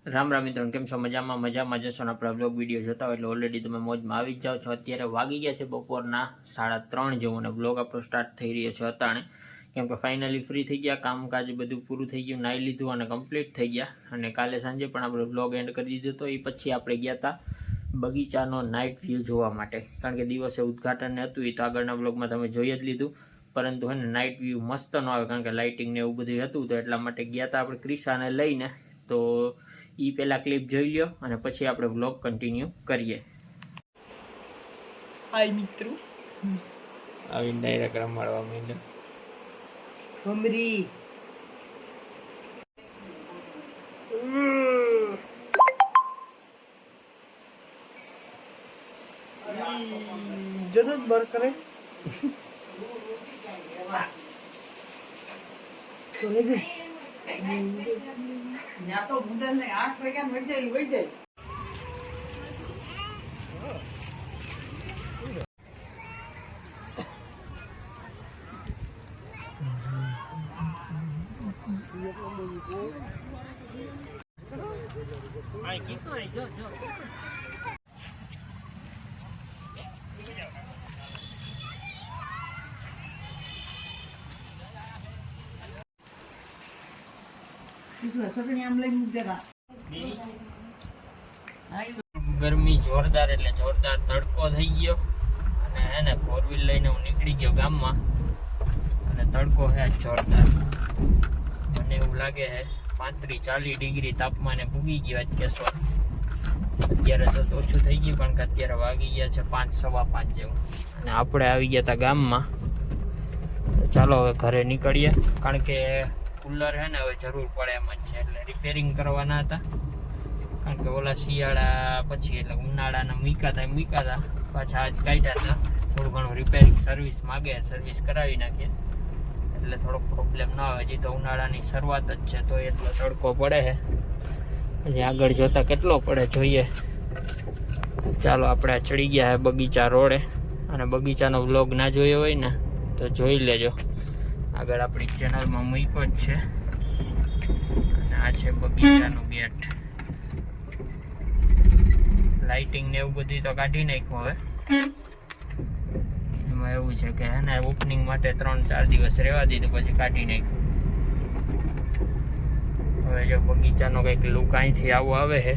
રામ રામ મિત્રો, કેમ છો? મજામાં જશો ને? આપણા બ્લોગ વિડીયો જોતા હોય એટલે ઓલરેડી તમે મોજમાં આવી જ જાઓ છો. અત્યારે વાગી ગયા છે બપોરના 3:30 જેવું અને બ્લોગ આપણો સ્ટાર્ટ થઈ રહ્યો છે અટાણે, કેમ કે ફાઇનલી ફ્રી થઈ ગયા, કામકાજ બધું પૂરું થઈ ગયું, નાહી લીધું અને કમ્પ્લીટ થઈ ગયા. અને કાલે સાંજે પણ આપણે બ્લોગ એન્ડ કરી દીધો હતો. એ પછી આપણે ગયા હતા બગીચાનો નાઇટ વ્યૂ જોવા માટે, કારણ કે દિવસે ઉદ્ઘાટન હતું. એ તો આગળના બ્લોગમાં તમે જોઈ જ લીધું, પરંતુ હે ને નાઇટ વ્યૂ મસ્ત ન આવે, કારણ કે લાઇટિંગ ને એવું બધું હતું. તો એટલા માટે ગયા હતા આપણે ક્રિશાને લઈને. તો એ પહેલાં ક્લિપ જોઈ લ્યો અને પછી આપણે વ્લોગ કન્ટિન્યુ કરીએ. હાય મિત્રો, આવીને ડાયરેક્ટ રમાડવા માંડ્યો. ભમરી જરૂર બર કરે તો મુદલ ને 8 વાગ્યા વહી જાય સટણી આમ લઈ મૂક દેતા. ગરમી જોરદાર એટલે જોરદાર તડકો થઈ ગયો અને હે ને 4 વ્હીલ લઈને હું નીકળી ગયો ગામમાં અને તડકો હે જોરદાર. મને એવું લાગે છે 35-40 ડિગ્રી તાપમાને પૂગી ગયો આજ કેશોદ. અત્યારે તો ઓછું થઈ ગયું, કારણ કે અત્યારે વાગી ગયા છે 5-5:15 જેવું અને આપણે આવી ગયા હતા ગામમાં. તો ચાલો હવે ઘરે નીકળીએ, કારણ કે કુલર હે ને હવે જરૂર પડે એમ જ છે, એટલે રિપેરિંગ કરવાના હતા. કારણ કે ઓલા શિયાળા પછી એટલે ઉનાળાના મૂક્યા હતા પાછા આજ કાઢ્યા હતા. થોડું ઘણું રિપેરિંગ સર્વિસ માગે, સર્વિસ કરાવી નાખીએ એટલે થોડોક પ્રોબ્લેમ ના આવે. હજી તો ઉનાળાની શરૂઆત જ છે, તો એટલો તડકો પડે છે. પછી આગળ જોતા કેટલો પડે જોઈએ. ચાલો આપણે ચડી ગયા છે બગીચા રોડે, અને બગીચાનો વ્લોગ ના જોયો હોય ને તો જોઈ લેજો. આગળ આપણી ચેનલમાં મૂક્યો જ છે. અને આ છે બગીચાનું ગેટ. લાઇટિંગ ને એવું બધું તો કાઢી નાખ્યું હવે. એમાં એવું છે કે હે ને ઓપનિંગ માટે 3-4 દિવસ રહેવા દીધું, પછી કાઢી નાખ્યું. હવે જો બગીચાનો કંઈક લુક અહીંથી આવો આવે છે.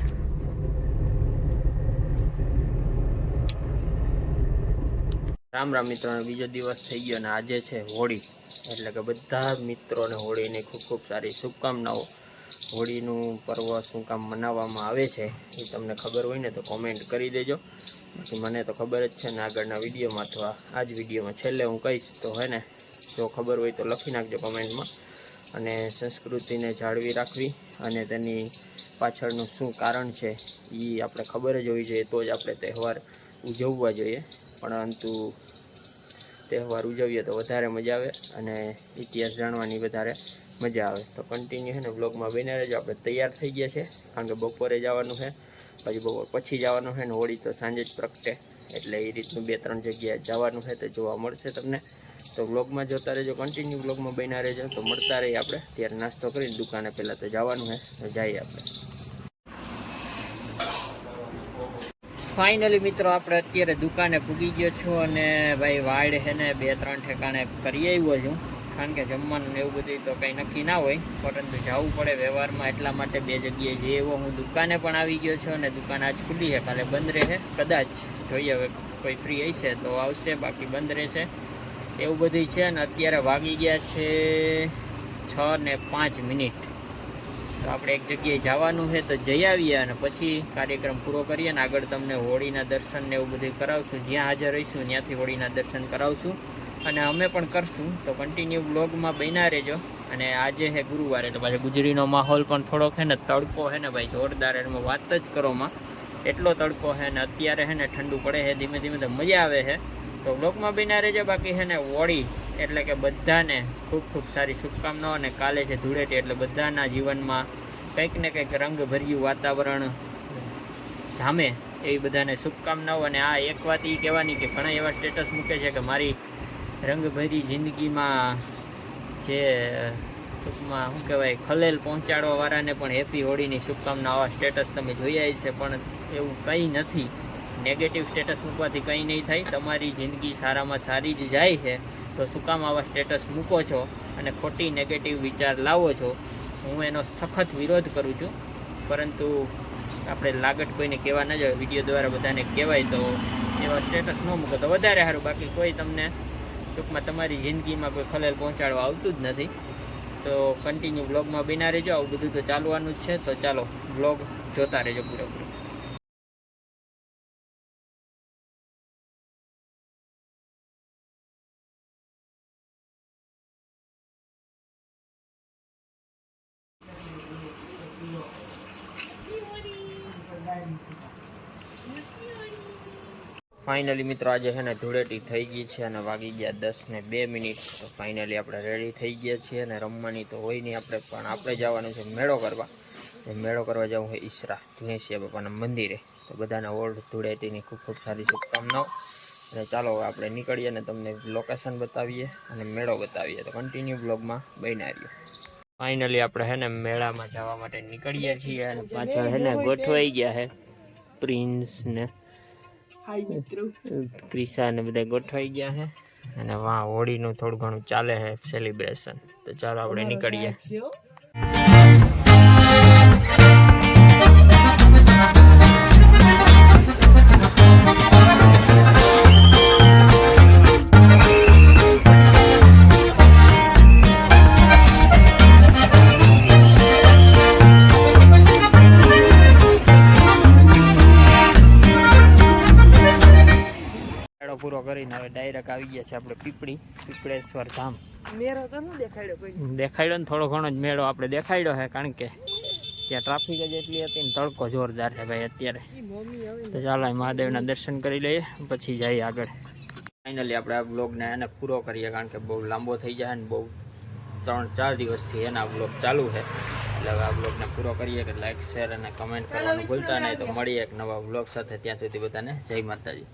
રામ રામ મિત્રો, બીજો દિવસ થઈ ગયો અને આજે છે હોળી, એટલે કે બધા મિત્રોને હોળીની ખૂબ ખૂબ સારી શુભકામનાઓ. હોળીનું પર્વ શું કામ મનાવવામાં આવે છે એ તમને ખબર હોય ને તો કોમેન્ટ કરી દેજો. બાકી મને તો ખબર જ છે ને, આગળના વિડીયોમાં અથવા આ જ વિડીયોમાં છેલ્લે હું કહીશ. તો હે ને જો ખબર હોય તો લખી નાખજો કમેન્ટમાં. અને સંસ્કૃતિને જાળવી રાખવી અને તેની પાછળનું શું કારણ છે એ આપણે ખબર જ હોવી જોઈએ, તો જ આપણે તહેવાર ઉજવવા જોઈએ. પરંતુ તહેવાર ઉજવીએ તો વધારે મજા આવે અને ઇતિહાસ જાણવાની વધારે મજા આવે. તો કન્ટિન્યુ છે ને બ્લોગમાં બન્યા રહેજો. આપણે તૈયાર થઈ ગયા છે, કારણ કે બપોરે જવાનું છે, પછી બપોર પછી જવાનું છે ને હોળી તો સાંજે જ પ્રગટે, એટલે એ રીતનું 2-3 જગ્યાએ જવાનું છે, તો જોવા મળશે તમને. તો બ્લોગમાં જોતા રહેજો, કન્ટિન્યુ બ્લોગમાં બન્યા રહેજો. તો મળતા રહીએ આપણે. ત્યારે નાસ્તો કરીને દુકાને પહેલાં તો જવાનું છે, તો જઈએ આપણે. ફાઇનલી મિત્રો આપણે અત્યારે દુકાને પૂગી ગયો છું અને ભાઈ વાડ છે ને 2-3 ઠેકાણે કરી આવ્યો છું, કારણ કે જમવાનું ને એવું બધું તો કંઈ નક્કી ના હોય, પરંતુ જવું પડે વ્યવહારમાં. એટલા માટે 2 જગ્યાએ જઈએ. એવો હું દુકાને પણ આવી ગયો છું અને દુકાન આજ ખુલ્લી છે, કાલે બંધ રહે કદાચ. જોઈએ હવે, કોઈ ફ્રી હશે તો આવશે, બાકી બંધ રહેશે એવું બધું છે. અને અત્યારે વાગી ગયા છે 6:05. તો આપણે એક જગ્યાએ જવાનું છે, તો જઈ આવીએ અને પછી કાર્યક્રમ પૂરો કરીએ. અને આગળ તમને હોળીના દર્શન ને એવું બધું કરાવશું. જ્યાં હાજર રહીશું ત્યાંથી હોળીના દર્શન કરાવશું અને અમે પણ કરશું. તો કન્ટિન્યુ બ્લોગમાં બન્યા રહેજો. અને આજે છે ગુરુવારે, તો પાછો ગુજરીનો માહોલ પણ થોડોક છે ને, તડકો છે ને ભાઈ જોરદાર, એમાં વાત જ કરોમાં. એટલો તડકો છે ને અત્યારે છે ને ઠંડુ પડે છે ધીમે ધીમે, તો મજા આવે છે. તો બ્લોગમાં બન્યા રહેજો. બાકી છે ને હોળી એટલે કે બધાને ખૂબ ખૂબ સારી શુભકામનાઓ. અને કાલે છે ધૂળેટી, એટલે બધાના જીવનમાં કંઈક ને કંઈક રંગભર્યું વાતાવરણ જામે એવી બધાને શુભકામનાઓ. અને આ એક વાત એ કહેવાની કે ઘણા એવા સ્ટેટસ મૂકે છે કે મારી રંગભરી જિંદગીમાં જે ટૂંકમાં શું કહેવાય ખલેલ પહોંચાડવા વાળાને પણ હેપી હોળીની શુભકામના. આવા સ્ટેટસ તમે જોયા છે પણ એવું કંઈ નથી. નેગેટિવ સ્ટેટસ મૂકવાથી કંઈ નહીં થાય. તમારી જિંદગી સારામાં સારી જ જાય છે તો શું કામ આવા સ્ટેટસ મૂકો છો અને ખોટી નેગેટિવ વિચાર લાવો છો? હું એનો સખત વિરોધ કરું છું. પરંતુ આપણે લાગટ કોઈને કહેવા ન જોઈએ, વિડીયો દ્વારા બધાને કહેવાય તો એવા સ્ટેટસ ન મૂકો તો વધારે સારું. બાકી કોઈ તમને ટૂંકમાં તમારી જિંદગીમાં કોઈ ખલેલ પહોંચાડવા આવતું જ નથી. તો કન્ટિન્યુ બ્લોગમાં બિના રહેજો. આવું બધું તો ચાલવાનું જ છે. તો ચાલો બ્લોગ જોતા રહેજો પૂરેપૂરો. ફાઇનલી મિત્રો આજે છે ને ધૂળેટી થઈ ગઈ છે અને વાગી ગયા 10:02. તો ફાઇનલી આપણે રેડી થઈ ગયા છીએ અને રમવાની તો હોય નહીં આપણે, પણ આપણે જવાનું છે મેળો કરવા. મેળો કરવા જવું છે ઈસરા ધનેશિયા બાપાના મંદિરે. તો બધાને ઓલ્ડ ધૂળેટીની ખૂબ ખૂબ સારી શુભકામનાઓ. અને ચાલો આપણે નીકળીએ અને તમને લોકેશન બતાવીએ અને મેળો બતાવીએ. તો કન્ટિન્યુ બ્લોગમાં બન્યા રહીએ. ફાઇનલી આપણે છે ને મેળામાં જવા માટે નીકળીએ છીએ અને પાછળ છે ને ગોઠવાઈ ગયા છે પ્રિન્સ ને ક્રિશા ને બધા ગોઠવાઈ ગયા છે અને વાં હોળીનું થોડું ઘણું ચાલે છે સેલિબ્રેશન. તો ચાલો આપણે નીકળીએ. પૂરો કરીને હવે ડાયરેક્ટ આવી ગયા છે આપણે પીપળેશ્વર ધામ. મેરો તો ન દેખાડ્યો કોઈ. દેખાડ્યો ને થોડો ઘણો જ મેળો આપણે દેખાડ્યો છે, કારણ કે ત્યાં ટ્રાફિક જ એટલી હતી ને તડકો જોરદાર છે ભાઈ અત્યારે. તો ચાલો મહાદેવના દર્શન કરી લઈએ પછી જઈએ આગળ. ફાઇનલી આપણે આ બ્લોગને એને પૂરો કરીએ, કારણ કે બહુ લાંબો થઈ જાય ને બહુ 3-4 દિવસથી એના બ્લોગ ચાલુ છે. એટલે હવે આ બ્લોગને પૂરો કરીએ. કે લાઈક શેર અને કમેન્ટ કરવાનું ભૂલતા નહીં. તો મળીએ એક નવા બ્લોગ સાથે. ત્યાં સુધી બધાને જય માતાજી.